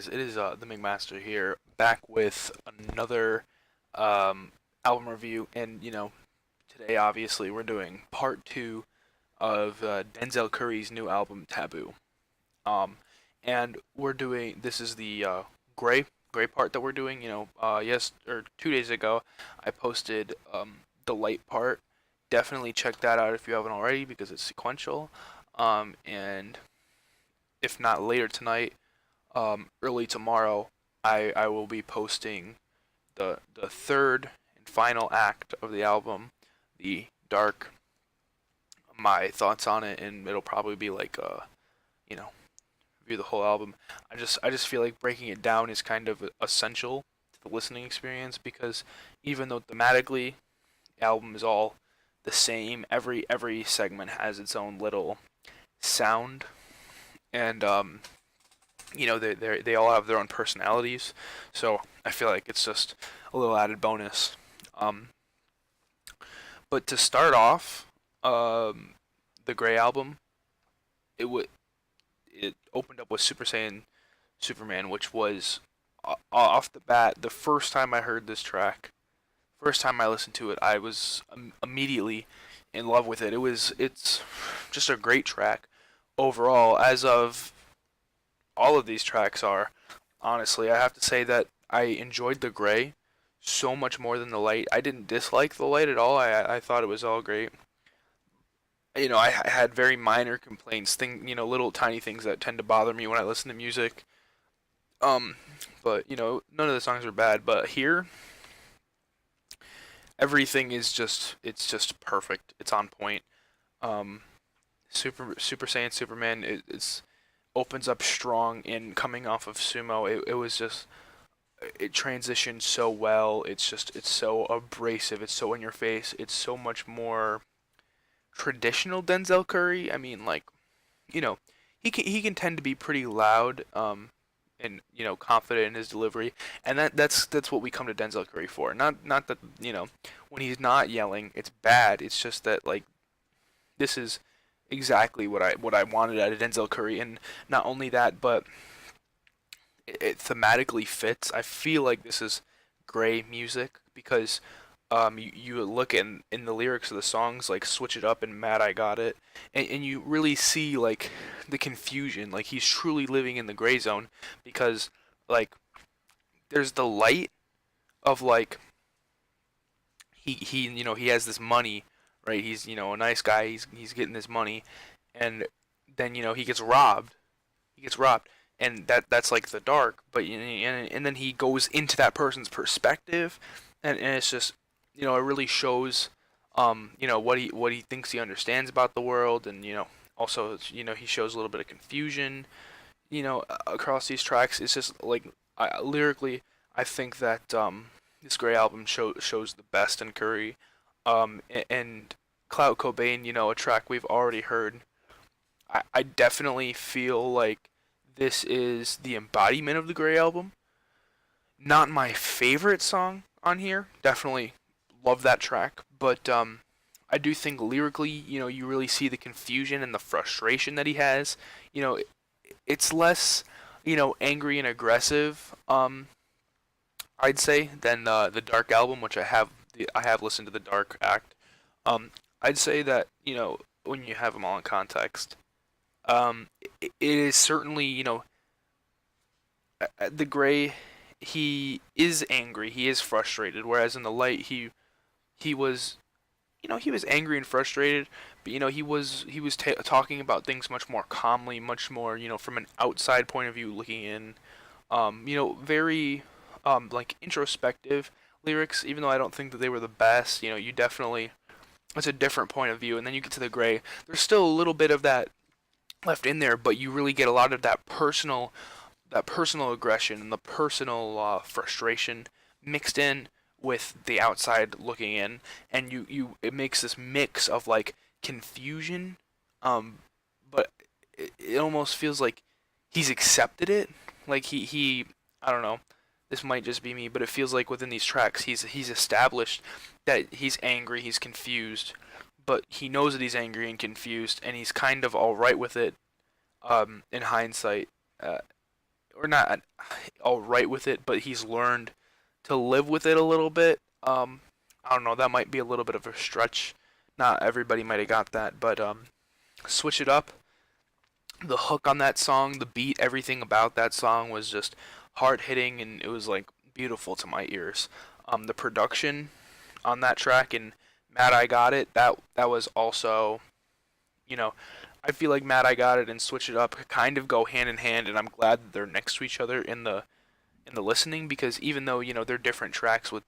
It is the McMaster here, back with another um, album review, and today obviously we're doing part two of Denzel Curry's new album Taboo. Um, and we're doing this is the gray part that we're doing. Yes, or 2 days ago, I posted the light part. Definitely check that out if you haven't already because it's sequential. And if not later tonight, early tomorrow, I will be posting the third and final act of the album, the dark, my thoughts on it, and it'll probably be like you know review the whole album. I just feel like breaking it down is kind of essential to the listening experience because even though thematically the album is all the same, every segment has its own little sound, and they all have their own personalities. So I feel like it's just a little added bonus. Um, but to start off, the Gray album, it would it opened up with Super Saiyan Superman, which was off the bat the first time I heard this track. First time I listened to it, I was immediately in love with it. It's just a great track overall, as of all of these tracks are. Honestly, I have to say that I enjoyed the Gray so much more than the Light. I didn't dislike the Light at all. I thought it was all great. I had very minor complaints, little tiny things that tend to bother me when I listen to music. Um, but none of the songs are bad. But here, everything is it's just perfect. It's on point. Um, Super Saiyan Superman it's opens up strong in coming off of Sumo. It was just it transitioned so well. It's so abrasive. It's so in your face. It's so much more traditional Denzel Curry. I mean, like you know, he can tend to be pretty loud, and confident in his delivery, and that's what we come to Denzel Curry for. Not that when he's not yelling, it's bad. It's just that like this is exactly what I wanted out of Denzel Curry, and not only that, but it thematically fits. I feel like this is gray music because you look in the lyrics of the songs like Switch It Up and Mad I Got It, and you really see like the confusion. Like he's truly living in the gray zone because like there's the light of like he has this money, right? He's a nice guy. He's getting this money, and then he gets robbed. He gets robbed, and that's like the dark. But and then he goes into that person's perspective, and it's just it really shows what he thinks he understands about the world, and also he shows a little bit of confusion across these tracks. It's just like lyrically, I think that this Gray album shows the best in Curry. And CLOUT COBAIN, a track we've already heard. I definitely feel like this is the embodiment of the Gray album. Not my favorite song on here. Definitely love that track, but I do think lyrically, you really see the confusion and the frustration that he has. You know, it's less, angry and aggressive. I'd say than the Dark album, which I have listened to the Dark Act. I'd say that when you have them all in context, it is certainly the Gray. He is angry. He is frustrated. Whereas in the Light, he was he was angry and frustrated, but he was talking about things much more calmly, much more from an outside point of view looking in. Very like introspective lyrics. Even though I don't think that they were the best, you definitely it's a different point of view. And then you get to the Gray. There's still a little bit of that left in there, but you really get a lot of that personal aggression and the personal frustration mixed in with the outside looking in, and it makes this mix of like confusion, but it almost feels like he's accepted it. Like he I don't know. This might just be me, but it feels like within these tracks he's established that he's angry, he's confused, but he knows that he's angry and confused, and he's kind of all right with it. In hindsight, uh, or not all right with it, but he's learned to live with it a little bit. I don't know, that might be a little bit of a stretch. Not everybody might have got that, but switch it up. The hook on that song, the beat, everything about that song was just hard hitting, and it was like beautiful to my ears. The production on that track and Mad I Got It, that was also, you know, I feel like Mad I Got It and Switch It Up kind of go hand in hand, and I'm glad that they're next to each other in the listening, because even though they're different tracks with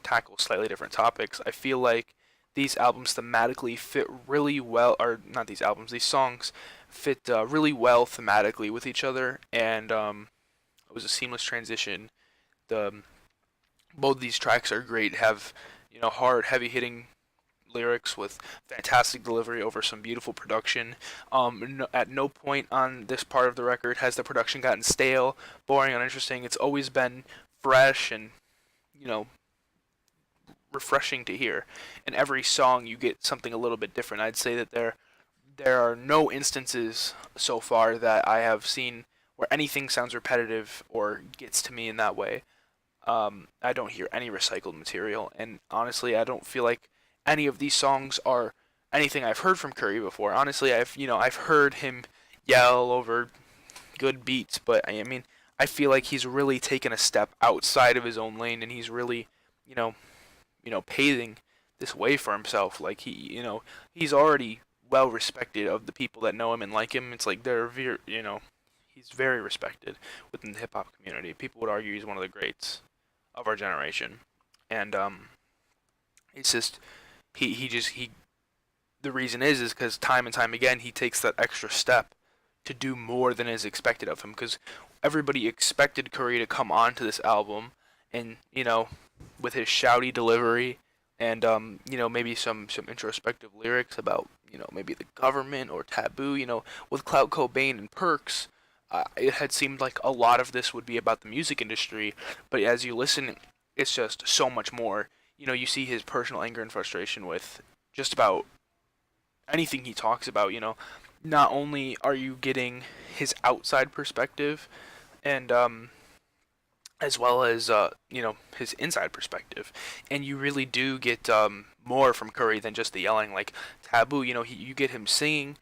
tackle slightly different topics, I feel like these albums thematically fit really well, or not these albums, these songs fit really well thematically with each other, and it was a seamless transition. The Both these tracks are great, have hard, heavy hitting lyrics with fantastic delivery over some beautiful production. At no point on this part of the record has the production gotten stale, boring, uninteresting. It's always been fresh and you know refreshing to hear. In every song, you get something a little bit different. I'd say that there are no instances so far that I have seen where anything sounds repetitive or gets to me in that way. I don't hear any recycled material, and honestly, I don't feel like any of these songs are anything I've heard from Curry before. Honestly, I've heard him yell over good beats, but I mean, I feel like he's really taken a step outside of his own lane, and he's really, you know, paving this way for himself. Like he's already well respected of the people that know him and like him. It's like he's very respected within the hip hop community. People would argue he's one of the greats of our generation, and it's just he the reason is because time and time again he takes that extra step to do more than is expected of him. Because everybody expected Curry to come onto this album and with his shouty delivery and maybe some introspective lyrics about maybe the government or taboo. With CLOUT, COBAIN, and Perks, it had seemed like a lot of this would be about the music industry, but as you listen, it's just so much more. You see his personal anger and frustration with just about anything he talks about. Not only are you getting his outside perspective, and as well as his inside perspective, and you really do get more from Curry than just the yelling. Like Taboo, you get him singing.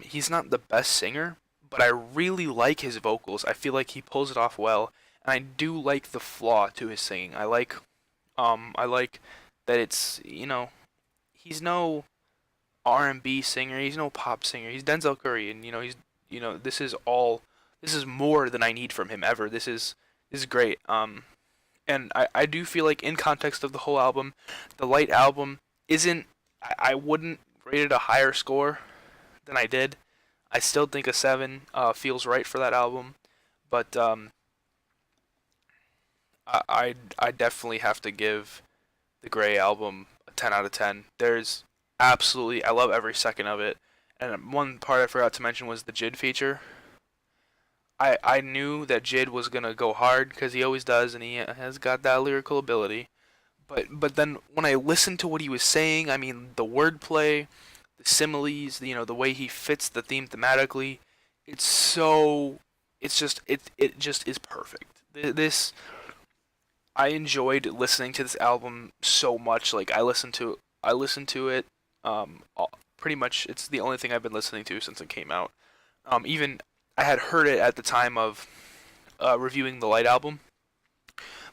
He's not the best singer, but I really like his vocals. I feel like he pulls it off well, and I do like the flaw to his singing. I like that it's he's no R&B singer, he's no pop singer. He's Denzel Curry, and he's this is more than I need from him ever. This is great. And I do feel like in context of the whole album, the Light album isn't. I wouldn't rate it a higher score than I did. I still think a 7 feels right for that album, but I definitely have to give the Gray album a 10 out of 10. There's absolutely, I love every second of it. And one part I forgot to mention was the Jid feature. I knew that Jid was gonna go hard because he always does, and he has got that lyrical ability. But then when I listened to what he was saying, I mean the wordplay, the similes, the way he fits the theme thematically, it just is perfect. This I enjoyed listening to this album so much. Like I listened to it pretty much. It's the only thing I've been listening to since it came out. Even I had heard it at the time of reviewing the Light album,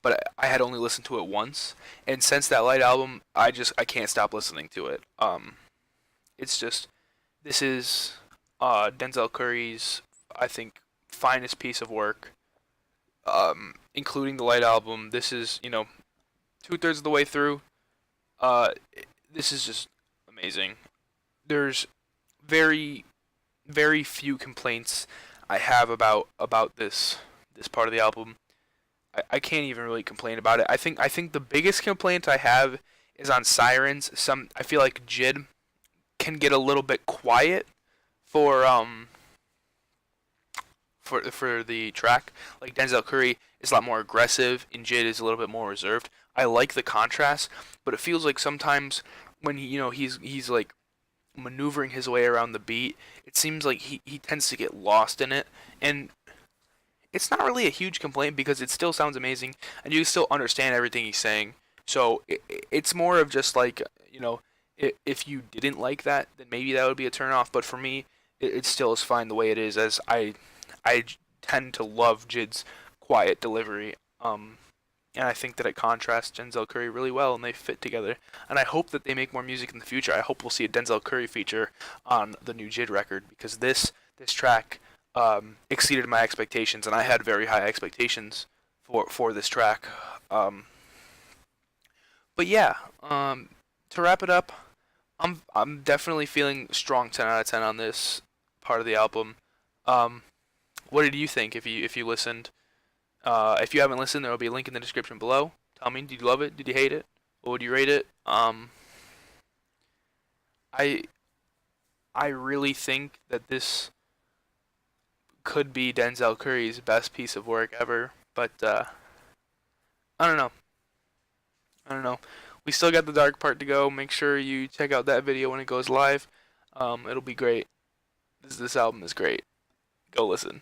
but I had only listened to it once. And since that Light album, I can't stop listening to it. It's just this is Denzel Curry's, I think, finest piece of work, including the Light album. This is 2/3 of the way through. Uh, this is just amazing. There's very very few complaints I have about this part of the album. I can't even really complain about it. I think the biggest complaint I have is on Sirens. I feel like Jid can get a little bit quiet for for the track. Like Denzel Curry is a lot more aggressive, and Jid is a little bit more reserved. I like the contrast, but it feels like sometimes when he's like maneuvering his way around the beat, it seems like he tends to get lost in it, and it's not really a huge complaint because it still sounds amazing and you still understand everything he's saying. So it's more of just like, you know, if you didn't like that, then maybe that would be a turn off. But for me, it still is fine the way it is, as I tend to love Jid's quiet delivery. And I think that it contrasts Denzel Curry really well, and they fit together. And I hope that they make more music in the future. I hope we'll see a Denzel Curry feature on the new Jid record because this track exceeded my expectations, and I had very high expectations for this track. Um, but yeah, to wrap it up, I'm definitely feeling strong 10 out of 10 on this part of the album. Um, what did you think if you listened? If you haven't listened, there will be a link in the description below. Tell me, did you love it? Did you hate it? What would you rate it? I I really think that this could be Denzel Curry's best piece of work ever, but I don't know. I don't know. We still got the dark part to go. Make sure you check out that video when it goes live. It'll be great. This album is great. Go listen.